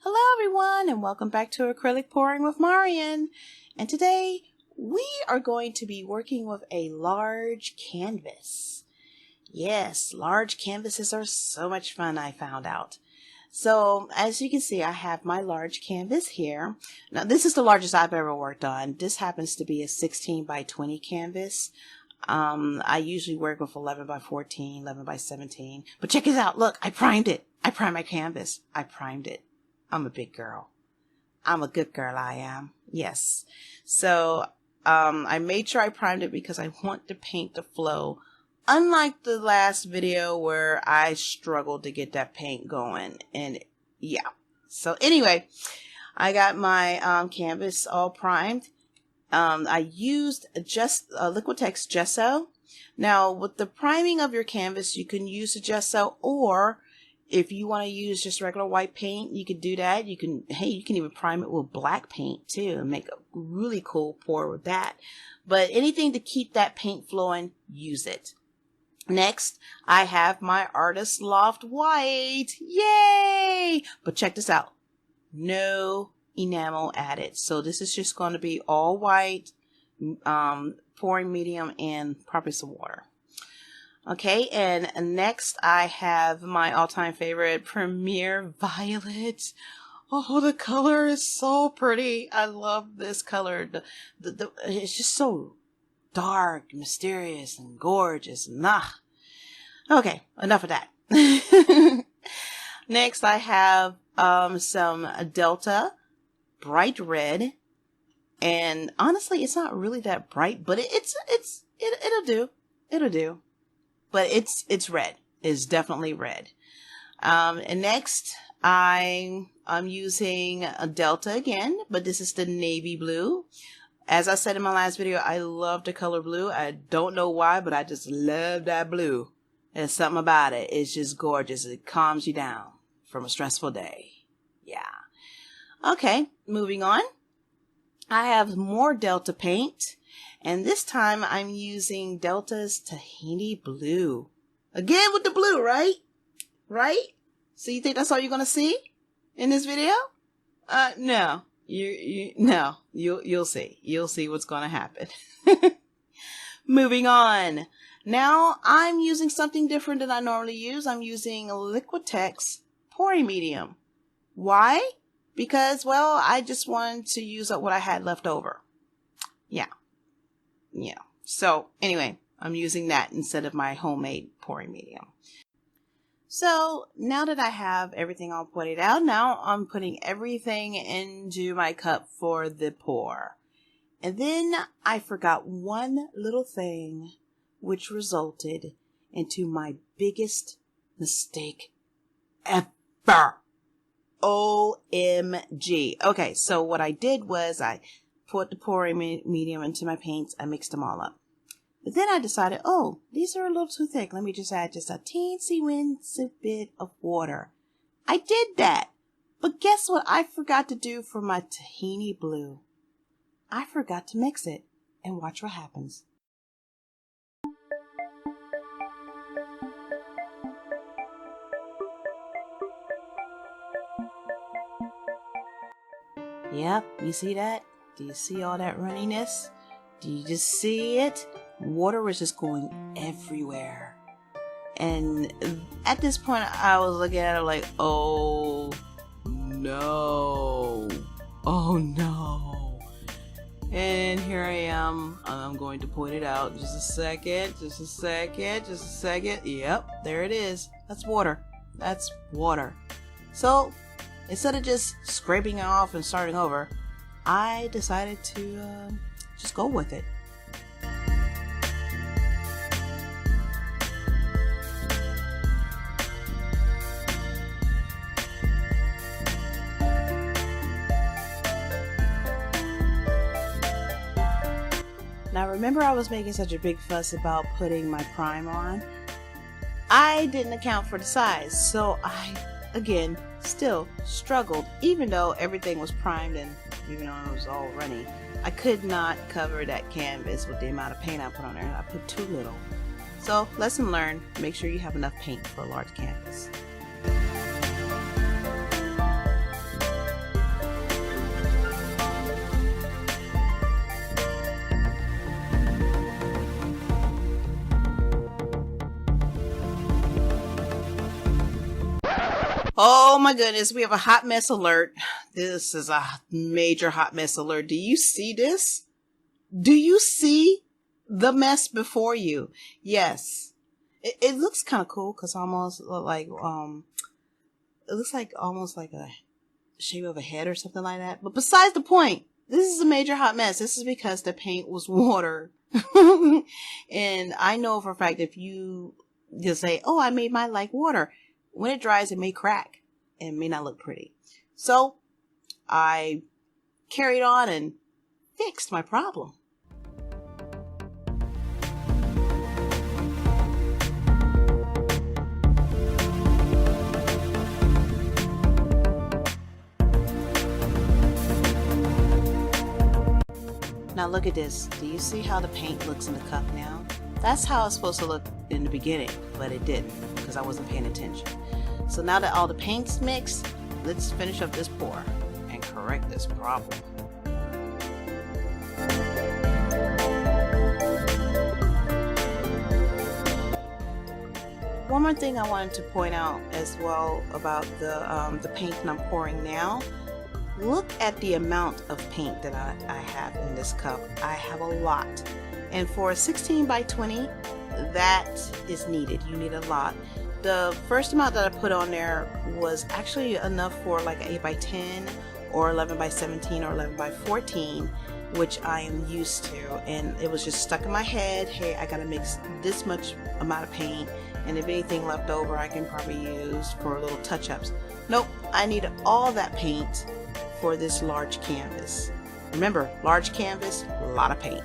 Hello everyone and welcome back to Acrylic Pouring with Marian. And today we are going to be working with a large canvas. Yes, large canvases are so much fun, I found out. So as you can see, I have my large canvas here. Now this is the largest I've ever worked on. This happens to be a 16 by 20 canvas. I usually work with 11 by 14, 11 by 17. But check it out. Look, I primed it. I primed my canvas. I primed it. I'm a big girl. I'm a good girl, I am. Yes. So I made sure I primed it because I want the paint to flow. Unlike the last video where I struggled to get that paint going. And yeah. So anyway, I got my canvas all primed. I used just Liquitex gesso. Now with the priming of your canvas, you can use the gesso, or if you want to use just regular white paint, you could do that. You can even prime it with black paint too and make a really cool pour with that. But anything to keep that paint flowing, use it. Next, I have my Artist Loft White. Yay! But check this out. No enamel added. So this is just going to be all white, pouring medium, and probably some water. Okay, and next I have my all-time favorite, Premier Violet. Oh, the color is so pretty. I love this color. It's just so dark, mysterious, and gorgeous. Okay, enough of that. Next I have some Delta Bright Red. And honestly, it's not really that bright, but it'll do. It'll do. But it's red. It's definitely red. And next I'm using a Delta again, but this is the navy blue. As I said in my last video, I love the color blue. I don't know why, but I just love that blue. There's something about it. It's just gorgeous. It calms you down from a stressful day. Yeah. Okay, moving on. I have more Delta paint. And this time I'm using Delta's Tahini Blue. Again with the blue, right? Right? So you think that's all you're going to see in this video? No. You'll see. You'll see what's going to happen. Moving on. Now I'm using something different than I normally use. I'm using Liquitex pouring medium. Why? Because, well, I just wanted to use up what I had left over. Yeah. So anyway, I'm using that instead of my homemade pouring medium. So now that I have everything all pointed out, now I'm putting everything into my cup for the pour. And then I forgot one little thing, which resulted into my biggest mistake ever. OMG. Okay, so what I did was I put the pouring medium into my paints. I mixed them all up. But then I decided, oh, these are a little too thick. Let me just add just a teensy-weensy bit of water. I did that. But guess what I forgot to do for my Tahini Blue? I forgot to mix it. And watch what happens. Yep, you see that? Do you see all that runniness? Do you just see it? Water is just going everywhere. And at this point, I was looking at it like, oh no. Oh no. And here I am. I'm going to point it out. Just a second. Yep, there it is. That's water. That's water. So instead of just scraping it off and starting over, I decided to just go with it. Now remember, I was making such a big fuss about putting my prime on. I didn't account for the size, so I, again, still struggled, even though everything was primed and even though it was all runny. I could not cover that canvas with the amount of paint I put on there. I put too little. So lesson learned, make sure you have enough paint for a large canvas. Oh my goodness, we have a hot mess alert. This is a major hot mess alert. Do you see this? Do you see the mess before you? Yes. It looks kind of cool because almost like, it looks like almost like a shape of a head or something like that. But besides the point, this is a major hot mess. This is because the paint was water. And I know for a fact if you just say, oh, I made mine like water, when it dries, it may crack and may not look pretty. So I carried on and fixed my problem. Now look at this. Do you see how the paint looks in the cup now? That's how it's supposed to look in the beginning, but it didn't because I wasn't paying attention. So now that all the paint's mixed, let's finish up this pour and correct this problem. One more thing I wanted to point out as well about the paint that I'm pouring now. Look at the amount of paint that I have in this cup. I have a lot. And for a 16 by 20, that is needed. You need a lot. The first amount that I put on there was actually enough for like 8 by 10 or 11 by 17 or 11 by 14, which I am used to. And it was just stuck in my head. Hey, I gotta mix this much amount of paint. And if anything left over, I can probably use for little touch-ups. Nope, I need all that paint for this large canvas. Remember, large canvas, a lot of paint.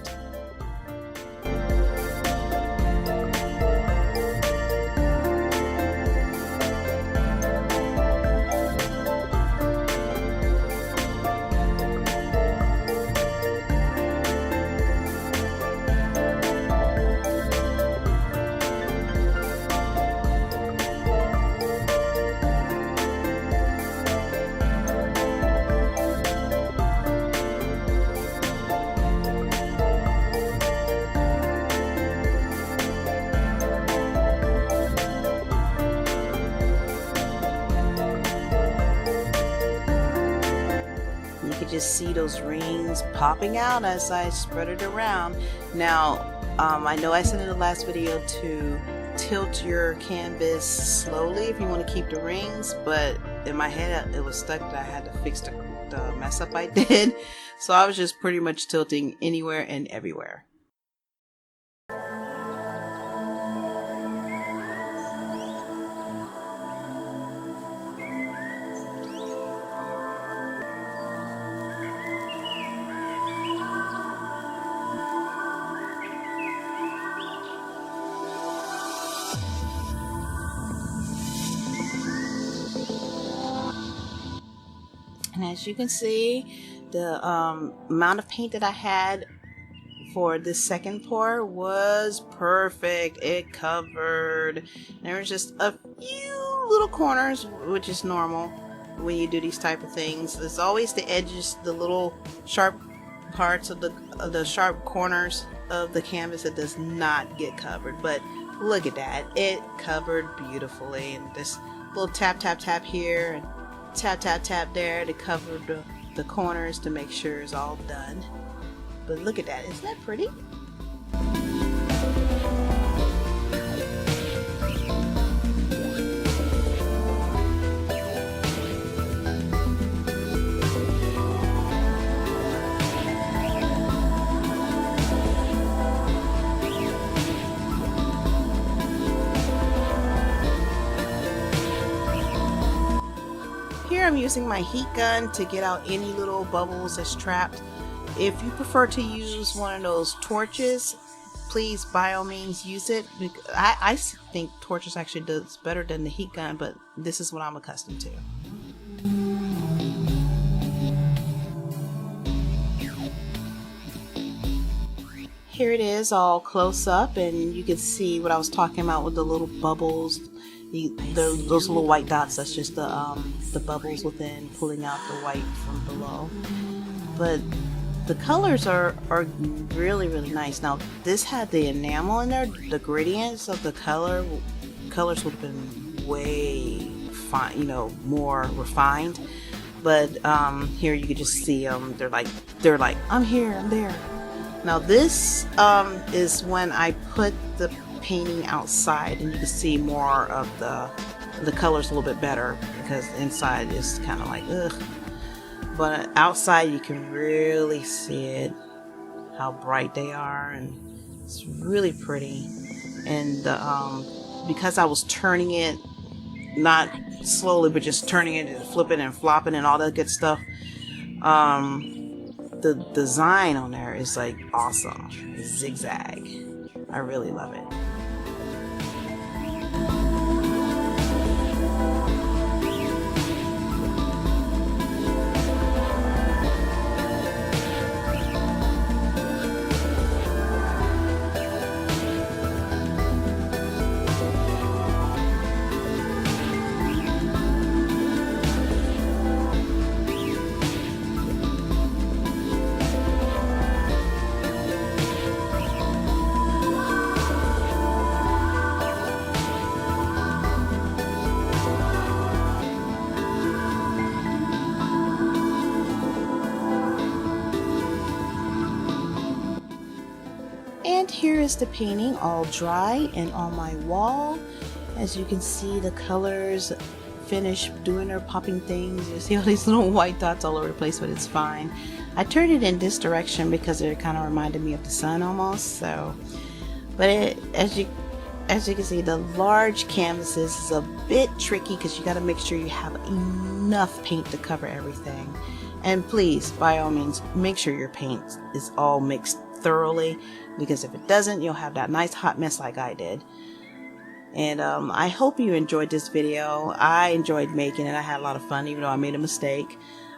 Just see those rings popping out as I spread it around. Now, I know I said in the last video to tilt your canvas slowly if you want to keep the rings, but in my head it was stuck that I had to fix the mess up I did. So I was just pretty much tilting anywhere and everywhere. And as you can see, the amount of paint that I had for this second pour was perfect. It covered. There was just a few little corners, which is normal when you do these type of things. There's always the edges, the little sharp parts of the sharp corners of the canvas that does not get covered. But look at that. It covered beautifully. And this little tap, tap, tap here and tap, tap, tap there to cover the corners to make sure it's all done. But look at that. Isn't that pretty? Here I'm using my heat gun to get out any little bubbles that's trapped. If you prefer to use one of those torches, please by all means use it. I think torches actually does better than the heat gun, but this is what I'm accustomed to. Here it is all close up, and you can see what I was talking about with the little bubbles. Those little white dots, that's just the bubbles within pulling out the white from below. But the colors are really, really nice. Now this had the enamel in there. The gradients of the colors would have been way fine, you know, more refined. But here you can just see them. They're like, I'm here, I'm there. Now this is when I put the painting outside, and you can see more of the colors a little bit better, because inside is kind of like ugh. But outside you can really see it, how bright they are, and it's really pretty. And because I was turning it, not slowly, but just turning it and flipping and flopping and all that good stuff, the design on there is like awesome. It's zigzag. I really love it. And here is the painting all dry and on my wall. As you can see, the colors finished doing their popping things. You see all these little white dots all over the place, but it's fine. I turned it in this direction because it kind of reminded me of the sun almost. So, but as you can see, the large canvases is a bit tricky because you got to make sure you have enough paint to cover everything. And please, by all means, make sure your paint is all mixed thoroughly, because if it doesn't, you'll have that nice hot mess like I did. And I hope you enjoyed this video. I enjoyed making it. I had a lot of fun, even though I made a mistake.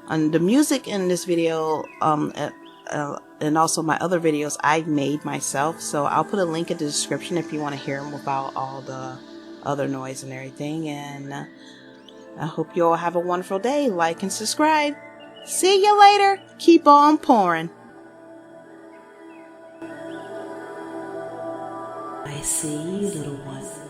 And the music in this video and also my other videos I made myself, so I'll put a link in the description if you want to hear them without all the other noise and everything. And I hope you all have a wonderful day. Like and subscribe. See you later. Keep on pouring. I see you, little one.